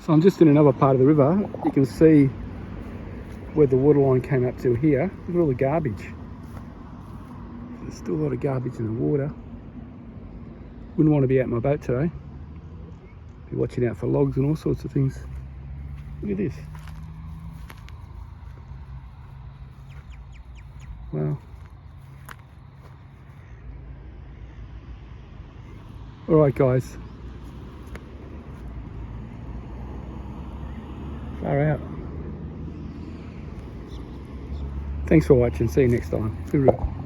So I'm just in another part of the river. You can see where the water line came up to here. Look at all the garbage. There's still a lot of garbage in the water. Wouldn't want to be out in my boat today. Be watching out for logs and all sorts of things. Look at this. Wow. Alright guys. Far out. Thanks for watching. See you next time. Hooroo.